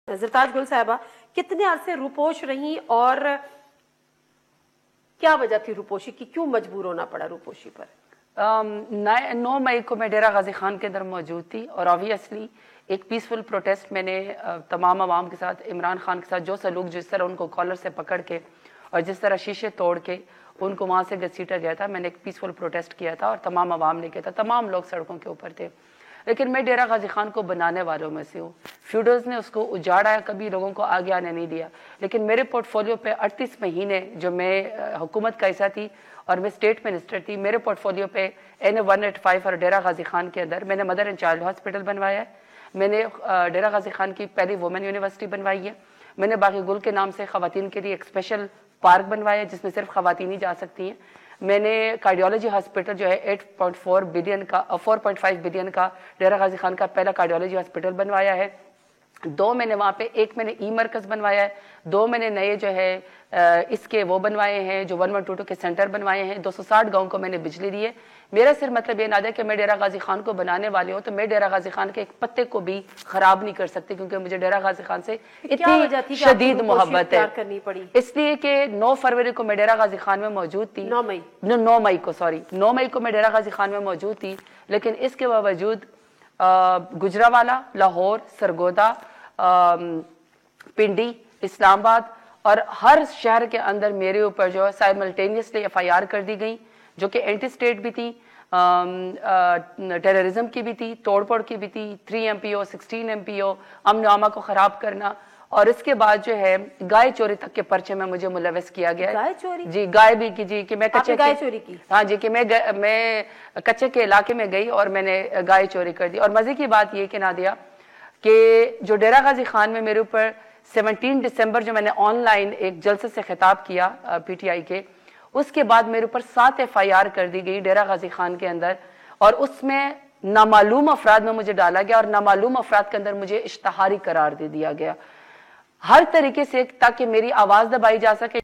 زرتاج گل صاحبہ کتنے عرصے روپوش رہیں اور کیا وجہ تھی روپوشی کی، کیوں مجبور ہونا پڑا روپوشی پر؟ 9 مئی کو میں ڈیرہ غازی خان کے اندر موجود تھی اور آبویسلی ایک پیسفل پروٹیسٹ میں نے تمام عوام کے ساتھ، عمران خان کے ساتھ جو سلوک جس طرح ان کو کالر سے پکڑ کے اور جس طرح شیشے توڑ کے ان کو وہاں سے گھسیٹا گیا تھا، میں نے ایک پیسفل پروٹیسٹ کیا تھا اور تمام عوام نے کیا تھا، تمام لوگ سڑکوں کے اوپر تھے. لیکن میں ڈیرہ غازی خان کو بنانے والوں میں سے ہوں. فیوڈرز نے اس کو اجاڑا ہے، کبھی لوگوں کو آگے آنے نہیں دیا. لیکن میرے پورٹ فولیو پہ 38 مہینے جو میں حکومت کا حصہ تھی اور میں اسٹیٹ منسٹر تھی، میرے پورٹ فولیو پہ N185 اور ڈیرہ غازی خان کے اندر میں نے مدر اینڈ چائلڈ ہاسپٹل بنوایا ہے. میں نے ڈیرہ غازی خان کی پہلی وومن یونیورسٹی بنوائی ہے. میں نے باغ گل کے نام سے خواتین کے لیے ایک اسپیشل پارک بنوایا ہے جس میں صرف خواتین ہی جا سکتی ہیں. میں نے کارڈیولوجی ہاسپٹل جو ہے 8.4 بلین کا 4.5 بلین کا ڈیرہ غازی خان کا پہلا کارڈیولوجی ہاسپٹل بنوایا ہے. 2 میں نے وہاں پہ ایک میں نے ای مرکز بنوایا ہے. 2 میں نے نئے جو ہے اس کے وہ بنوائے ہیں جو 1122 کے سینٹر بنوائے ہیں. 260 گاؤں کو میں نے بجلی دی ہے. میرا صرف مطلب یہ نہ ہے کہ میں ڈیرہ غازی خان کو بنانے والے ہوں تو میں ڈیرہ غازی خان کے ایک پتے کو بھی خراب نہیں کر سکتی، کیونکہ مجھے ڈیرہ غازی خان سے اتنی شدید محبت ہے. اس لیے کہ 9 فروری کو میں ڈیرہ غازی خان میں موجود تھی. 9 مئی کو میں ڈیرہ غازی خان میں موجود تھی. لیکن اس کے باوجود گجراوالا، لاہور، سرگودا، پنڈی، اسلام آباد اور ہر شہر کے اندر میرے اوپر جو ہے سائملٹینیسلی FIR کر دی گئی، جو کہ اینٹی اسٹیٹ بھی تھی، ٹیررزم کی بھی تھی، توڑ پھوڑ کی بھی تھی، 3 MPO 16 MPO، امن و امان کو خراب کرنا. اور اس کے بعد جو ہے گائے چوری تک کے پرچے میں مجھے ملوث کیا گیا. گائے چوری؟ جی، گائے بھی کی. جی کہ میں کچے گائے چوری کی؟ ہاں جی، کہ میں کچے کے علاقے میں گئی اور میں نے گائے چوری کر دی. اور مزے کی بات یہ کہ نادیہ کہ جو ڈیرہ غازی خان میں میرے اوپر 17 دسمبر جو میں نے آن لائن ایک جلسے سے خطاب کیا PTI کے، اس کے بعد میرے اوپر 7 FIR کر دی گئی ڈیرہ غازی خان کے اندر. اور اس میں نامعلوم افراد میں مجھے ڈالا گیا اور نامعلوم افراد کے اندر مجھے اشتہاری قرار دے دیا گیا، ہر طریقے سے تاکہ میری آواز دبائی جا سکے.